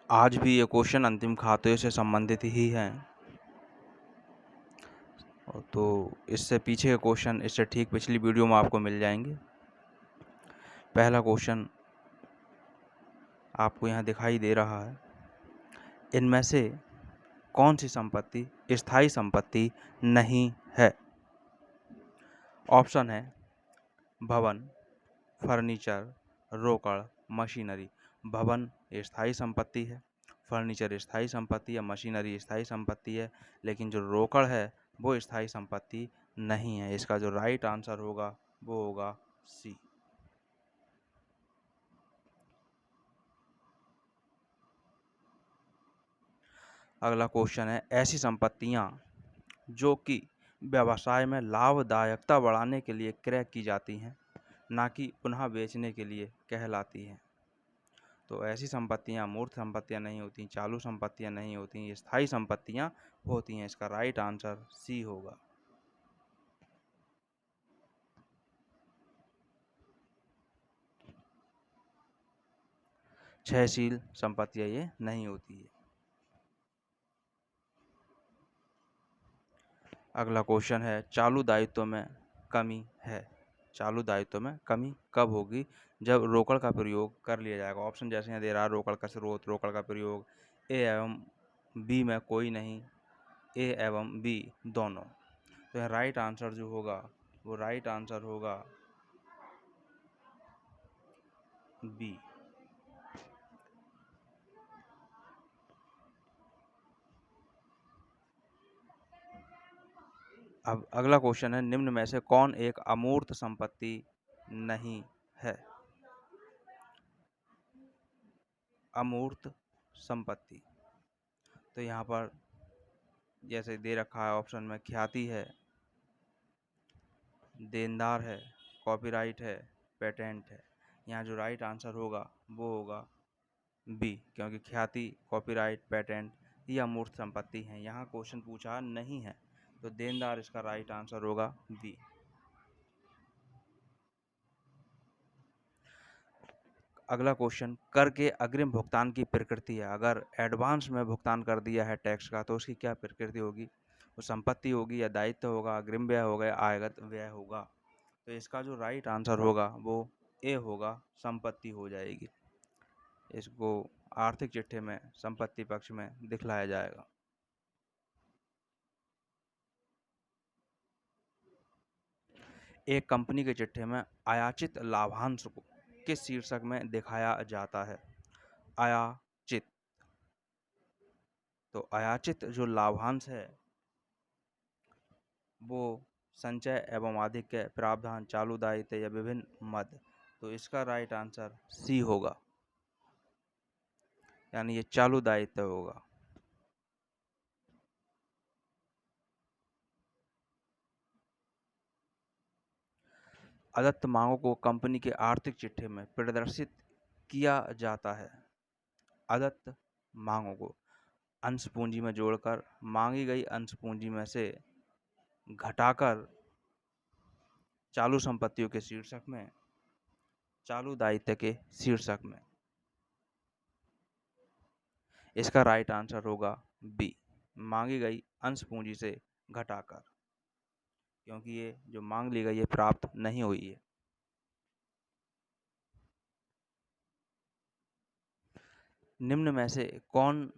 आज भी ये क्वेश्चन अंतिम खाते से संबंधित ही हैं। तो इससे पीछे के क्वेश्चन इससे ठीक पिछली वीडियो में आपको मिल जाएंगे। पहला क्वेश्चन आपको यहाँ दिखाई दे रहा है, इनमें से कौन सी संपत्ति स्थायी संपत्ति नहीं है? ऑप्शन है भवन, फर्नीचर, रोकड़, मशीनरी। भवन स्थायी संपत्ति है, फर्नीचर स्थायी संपत्ति या मशीनरी स्थायी संपत्ति है, लेकिन जो रोकड़ है वो स्थायी संपत्ति नहीं है। इसका जो राइट आंसर होगा वो होगा सी। अगला क्वेश्चन है, ऐसी संपत्तियां जो कि व्यवसाय में लाभदायकता बढ़ाने के लिए क्रय की जाती हैं, ना कि पुनः बेचने के लिए कहलाती हैं। तो ऐसी संपत्तियां मूर्त संपत्तियां नहीं होती, चालू संपत्तियां नहीं होती, स्थायी संपत्तियां होती हैं। इसका राइट आंसर सी होगा। क्षयशील संपत्तियां ये नहीं होती है। अगला क्वेश्चन है, चालू दायित्व में कमी है। चालू दायित्व में कमी कब होगी? जब रोकड़ का प्रयोग कर लिया जाएगा। ऑप्शन जैसे यहाँ दे रहा है, रोकड़ का स्रोत, रोकड़ का प्रयोग, ए एवं बी में कोई नहीं, ए एवं बी दोनों। तो यहाँ राइट आंसर जो होगा वो राइट आंसर होगा बी। अब अगला क्वेश्चन है, निम्न में से कौन एक अमूर्त संपत्ति नहीं है? अमूर्त संपत्ति, तो यहाँ पर जैसे दे रखा है ऑप्शन में, ख्याति है, देनदार है, कॉपीराइट है, पेटेंट है। यहाँ जो राइट आंसर होगा वो होगा बी, क्योंकि ख्याति, कॉपीराइट, पेटेंट ये अमूर्त संपत्ति हैं। यहाँ क्वेश्चन पूछा नहीं है, तो देनदार इसका राइट आंसर होगा बी। अगला क्वेश्चन, कर के अग्रिम भुगतान की प्रकृति है। अगर एडवांस में भुगतान कर दिया है टैक्स का तो उसकी क्या प्रकृति होगी? वो संपत्ति होगी या दायित्व होगा, अग्रिम व्यय होगा या आयगत व्यय होगा? तो इसका जो राइट आंसर होगा वो ए होगा, संपत्ति हो जाएगी। इसको आर्थिक चिट्ठे में संपत्ति पक्ष में दिखलाया जाएगा। एक कंपनी के चिट्ठे में आयाचित लाभांश को किस शीर्षक में दिखाया जाता है? आयाचित। तो आयाचित जो लाभांश है वो संचय एवं आधिक्य, प्रावधान, चालू दायित्व या विभिन्न मद। तो इसका राइट आंसर सी होगा, यानी ये चालू दायित्व होगा। अदत्त मांगों को कंपनी के आर्थिक चिट्ठे में प्रदर्शित किया जाता है। अदत्त मांगों को अंश पूंजी में जोड़कर, मांगी गई अंश पूंजी में से घटाकर, चालू संपत्तियों के शीर्षक में, चालू दायित्व के शीर्षक में। इसका राइट आंसर होगा बी, मांगी गई अंश पूंजी से घटाकर, क्योंकि ये जो मांग ली गई ये प्राप्त नहीं हुई है। निम्न में से कौन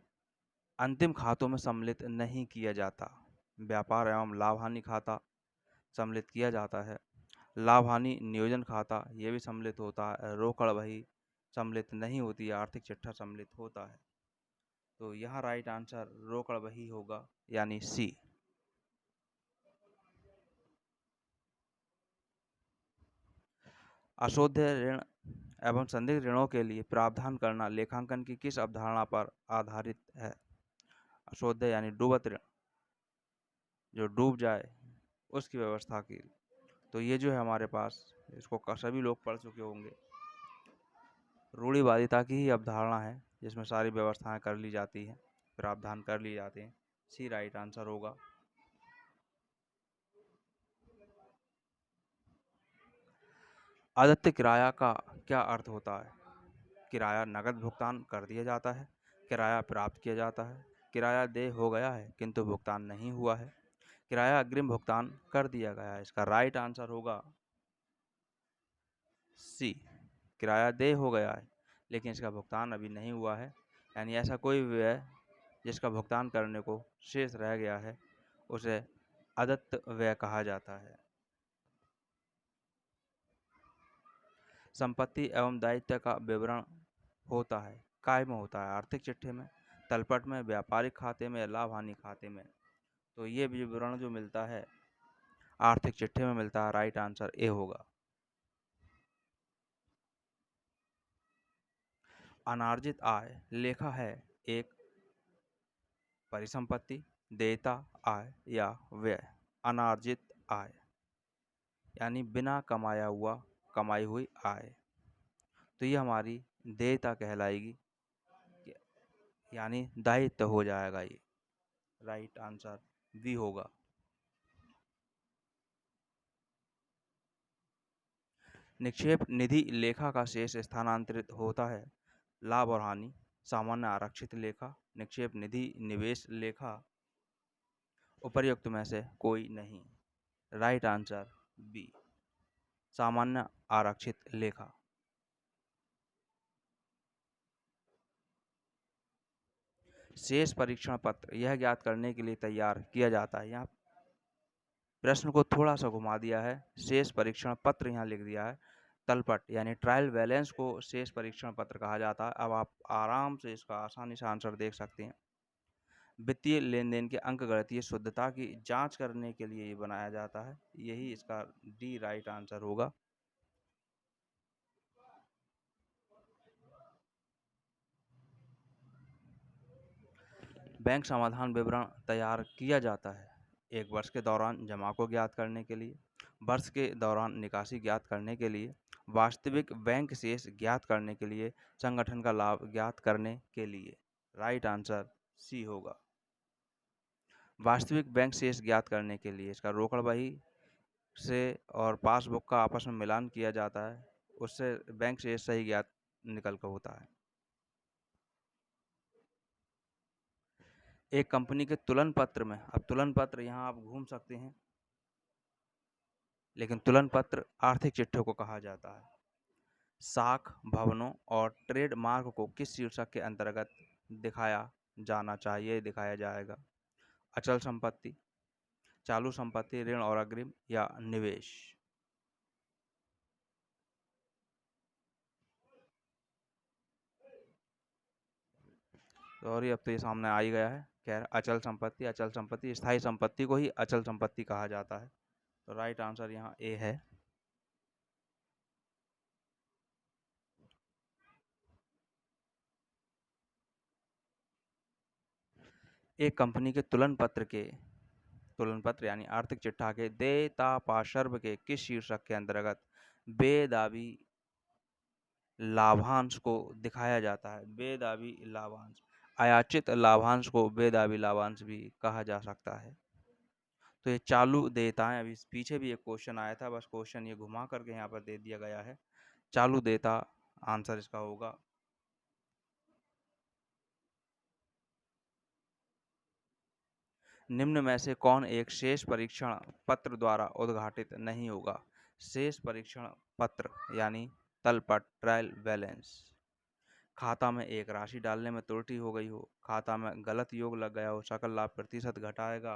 अंतिम खातों में सम्मिलित नहीं किया जाता? व्यापार एवं लाभ हानि खाता सम्मिलित किया जाता है, लाभ हानि नियोजन खाता ये भी सम्मिलित होता है, रोकड़ बही सम्मिलित नहीं होती है, आर्थिक चिट्ठा सम्मिलित होता है। तो यहाँ राइट आंसर रोकड़ बही होगा, यानी सी। अशोध्य ऋण एवं संदिग्ध ऋणों के लिए प्रावधान करना लेखांकन की किस अवधारणा पर आधारित है? अशोध्य यानी डूबत ऋण, जो डूब जाए उसकी व्यवस्था की। तो ये जो है हमारे पास, इसको सभी लोग पढ़ चुके होंगे, रूढ़िवादिता की ही अवधारणा है, जिसमें सारी व्यवस्थाएं कर ली जाती हैं, प्रावधान कर लिए जाते हैं। सी राइट आंसर होगा। आदत्य किराया का क्या अर्थ होता है? किराया नकद भुगतान कर दिया जाता है, किराया प्राप्त किया जाता है। किराया देय हो गया है किंतु भुगतान नहीं हुआ है। किराया अग्रिम भुगतान कर दिया गया है। इसका राइट आंसर होगा सी। किराया देय हो गया है लेकिन इसका भुगतान अभी नहीं हुआ है, यानी ऐसा कोई व्यय जिसका भुगतान करने को शेष रह गया है उसे अदत्त व्यय कहा जाता है। संपत्ति एवं दायित्व का विवरण होता है काय में होता है? आर्थिक चिट्ठे में, तलपट में, व्यापारिक खाते में या लाभ हानि खाते में? तो ये विवरण जो मिलता है आर्थिक चिट्ठे में मिलता है। राइट आंसर ए होगा। अनार्जित आय लेखा है एक परिसंपत्ति, देयता, आय या व्यय। अनार्जित आय यानी बिना कमाया हुआ, कमाई हुई आय, तो ये हमारी देयता कहलाएगी, यानी दायित्व हो जाएगा ये। राइट आंसर बी होगा। निक्षेप निधि लेखा का शेष स्थानांतरित होता है। लाभ और हानि, सामान्य आरक्षित लेखा, निक्षेप निधि, निवेश लेखा। उपर्युक्त में से कोई नहीं। राइट आंसर बी, सामान्य आरक्षित लेखा। शेष परीक्षण पत्र यह ज्ञात करने के लिए तैयार किया जाता है। यहाँ प्रश्न को थोड़ा सा घुमा दिया है। शेष परीक्षण पत्र यहाँ लिख दिया है। तलपट यानी ट्रायल बैलेंस को शेष परीक्षण पत्र कहा जाता है। अब आप आराम से इसका आसानी से आंसर देख सकते हैं। वित्तीय लेन देन के अंकगणितीय शुद्धता की जांच करने के लिए ये बनाया जाता है। यही इसका डी राइट आंसर होगा। बैंक समाधान विवरण तैयार किया जाता है एक वर्ष के दौरान जमा को ज्ञात करने के लिए, वर्ष के दौरान निकासी ज्ञात करने के लिए, वास्तविक बैंक शेष ज्ञात करने के लिए, संगठन का लाभ ज्ञात करने के लिए। राइट आंसर सी होगा। वास्तविक बैंक शेष ज्ञात करने के लिए इसका रोकड़ बही से और पासबुक का आपस में मिलान किया जाता है, उससे बैंक शेष सही ज्ञात निकल कर होता है। एक कंपनी के तुलन पत्र में, अब तुलन पत्र यहाँ आप घूम सकते हैं, लेकिन तुलन पत्र आर्थिक चिट्ठों को कहा जाता है। साख, भवनों और ट्रेडमार्क को किस शीर्षक के अंतर्गत दिखाया जाना चाहिए, दिखाया जाएगा? अचल संपत्ति, चालू संपत्ति, ऋण और अग्रिम या निवेश? सॉरी, अब तो ये सामने आ ही गया है। खैर, अचल संपत्ति, अचल संपत्ति, स्थायी संपत्ति को ही अचल संपत्ति कहा जाता है। तो राइट आंसर यहाँ ए है। एक कंपनी के तुलन पत्र यानी आर्थिक चिट्ठा के देयता पार्श्व के किस शीर्षक के अंतर्गत बेदावी लाभांश को दिखाया जाता है? बेदावी लाभांश, अयाचित लाभांश को बेदावी लाभांश भी कहा जा सकता है। तो ये चालू देयताएं, अभी पीछे भी एक क्वेश्चन आया था, बस क्वेश्चन ये घुमा करके यहाँ पर दे दिया गया है। चालू देयता आंसर इसका होगा। निम्न में से कौन एक शेष परीक्षण पत्र द्वारा उद्घाटित नहीं होगा? शेष परीक्षण पत्र यानी तलपट, ट्रायल बैलेंस। खाता में एक राशि डालने में त्रुटि हो गई हो, खाता में गलत योग लग गया हो, सकल लाभ प्रतिशत घटाएगा।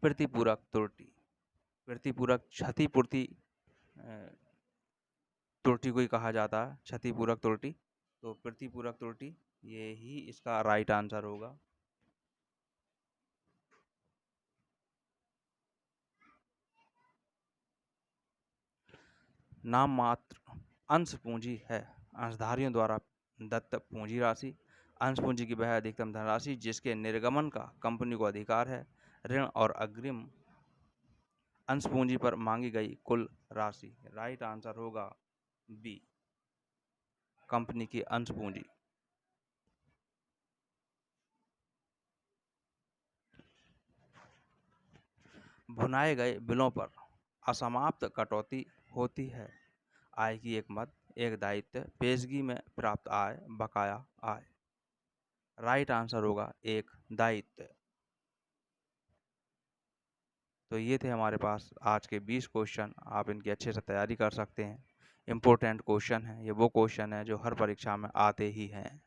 प्रतिपूरक त्रुटि, प्रतिपूरक क्षतिपूर्ति त्रुटि को ही कहा जाता है, क्षतिपूरक त्रुटि। तो प्रतिपूरक त्रुटि ये ही इसका राइट आंसर होगा। नाम मात्र अंश पूंजी है अंशधारियों द्वारा दत्त पूंजी राशि। अंश पूंजी की वह अधिकतम धनराशि जिसके निर्गमन का कंपनी को अधिकार है। ऋण और अग्रिम अंश पूंजी पर मांगी गई कुल राशि। राइट आंसर होगा बी, कंपनी की अंश पूंजी। भुनाए गए बिलों पर असमाप्त कटौती होती है। आय की एक मद, एक दायित्व, पेशगी में प्राप्त आय, बकाया आय। राइट आंसर होगा एक दायित्व। तो ये थे हमारे पास आज के 20 क्वेश्चन। आप इनकी अच्छे से तैयारी कर सकते हैं। इम्पोर्टेंट क्वेश्चन है ये, वो क्वेश्चन है जो हर परीक्षा में आते ही हैं।